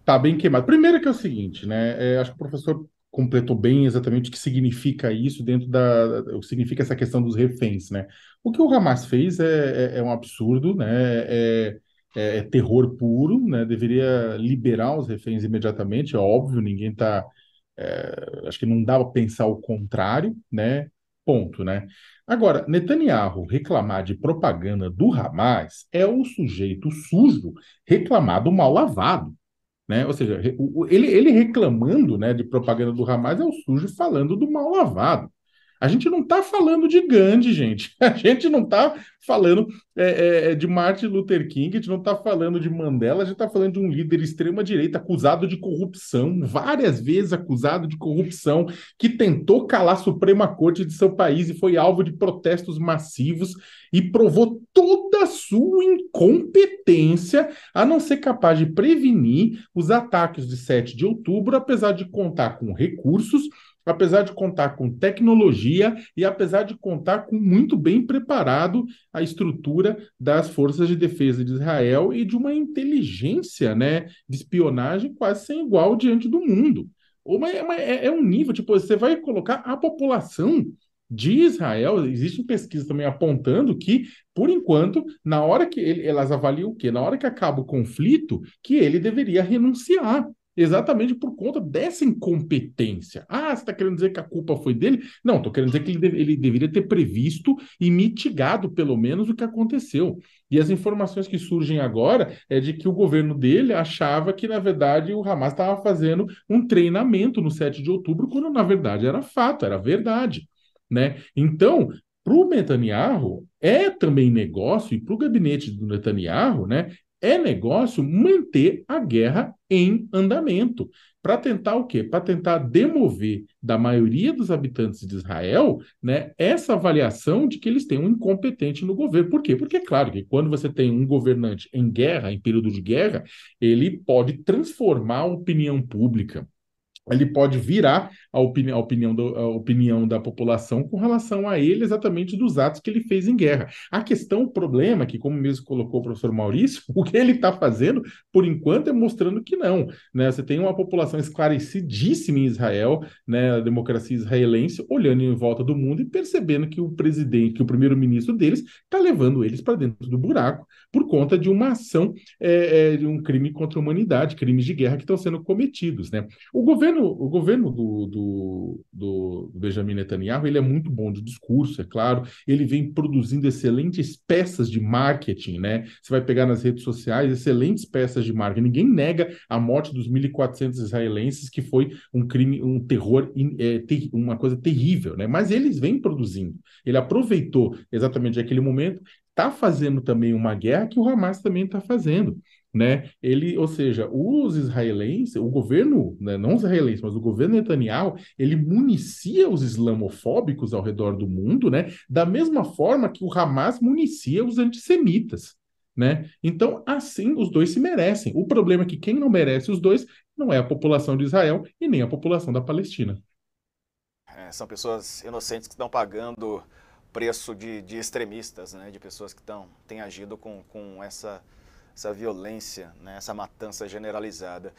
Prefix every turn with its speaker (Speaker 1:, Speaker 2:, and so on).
Speaker 1: Tá bem queimado. Primeiro que é o seguinte, né? Acho que o professor completou bem exatamente o que significa isso dentro o que significa essa questão dos reféns, né? O que o Hamas fez é um absurdo, né? É terror puro, né? Deveria liberar os reféns imediatamente, é óbvio, ninguém tá. Acho que não dá para pensar o contrário, né? Ponto, né? Agora, Netanyahu reclamar de propaganda do Hamas é o sujeito sujo reclamar do mal lavado, né? Ou seja, ele reclamando, né, de propaganda do Hamas é o sujo falando do mal lavado. A gente não está falando de Gandhi, gente. A gente não está falando de Martin Luther King, a gente não está falando de Mandela, a gente está falando de um líder extrema-direita acusado de corrupção, várias vezes acusado de corrupção, que tentou calar a Suprema Corte de seu país e foi alvo de protestos massivos e provou toda a sua incompetência a não ser capaz de prevenir os ataques de 7 de outubro, apesar de contar com recursos, apesar de contar com tecnologia e apesar de contar com muito bem preparado a estrutura das forças de defesa de Israel e de uma inteligência, né, de espionagem quase sem igual diante do mundo. É um nível, tipo, você vai colocar a população de Israel, existem pesquisas também apontando que, por enquanto, na hora que elas avaliam o quê? Na hora que acaba o conflito, que ele deveria renunciar. Exatamente por conta dessa incompetência. Ah, você está querendo dizer que a culpa foi dele? Não, estou querendo dizer que ele deveria ter previsto e mitigado, pelo menos, o que aconteceu. E as informações que surgem agora é de que o governo dele achava que, na verdade, o Hamas estava fazendo um treinamento no 7 de outubro, quando, na verdade, era fato, era verdade, né? Então, para o Netanyahu, é também negócio, e para o gabinete do Netanyahu, né, é negócio manter a guerra em andamento. Para tentar o quê? Para tentar demover da maioria dos habitantes de Israel, né, essa avaliação de que eles têm um incompetente no governo. Por quê? Porque, claro, que quando você tem um governante em guerra, em período de guerra, ele pode transformar a opinião pública, ele pode virar a opinião da população com relação a ele exatamente dos atos que ele fez em guerra. A questão, o problema, que como mesmo colocou o professor Maurício, o que ele está fazendo, por enquanto, é mostrando que não. Né? Você tem uma população esclarecidíssima em Israel, né, a democracia israelense, olhando em volta do mundo e percebendo que o presidente, que o primeiro-ministro deles, está levando eles para dentro do buraco por conta de uma ação, de um crime contra a humanidade, crimes de guerra que estão sendo cometidos. Né? O governo do Benjamin Netanyahu, ele é muito bom de discurso, é claro, ele vem produzindo excelentes peças de marketing, né? Você vai pegar nas redes sociais excelentes peças de marketing. Ninguém nega a morte dos 1.400 israelenses, que foi um crime, um terror, uma coisa terrível, né? Mas eles vêm produzindo. Ele aproveitou exatamente aquele momento, está fazendo também uma guerra que o Hamas também está fazendo, né? Ele, ou seja, os israelenses, o governo, né, não os israelenses, mas o governo Netanyahu, ele municia os islamofóbicos ao redor do mundo, né? Da mesma forma que o Hamas municia os antissemitas, né? Então, assim, os dois se merecem. O problema é que quem não merece os dois não é a população de Israel e nem a população da Palestina.
Speaker 2: São pessoas inocentes que estão pagando preço de extremistas, né? De pessoas que têm agido com essa violência, né? Essa matança generalizada.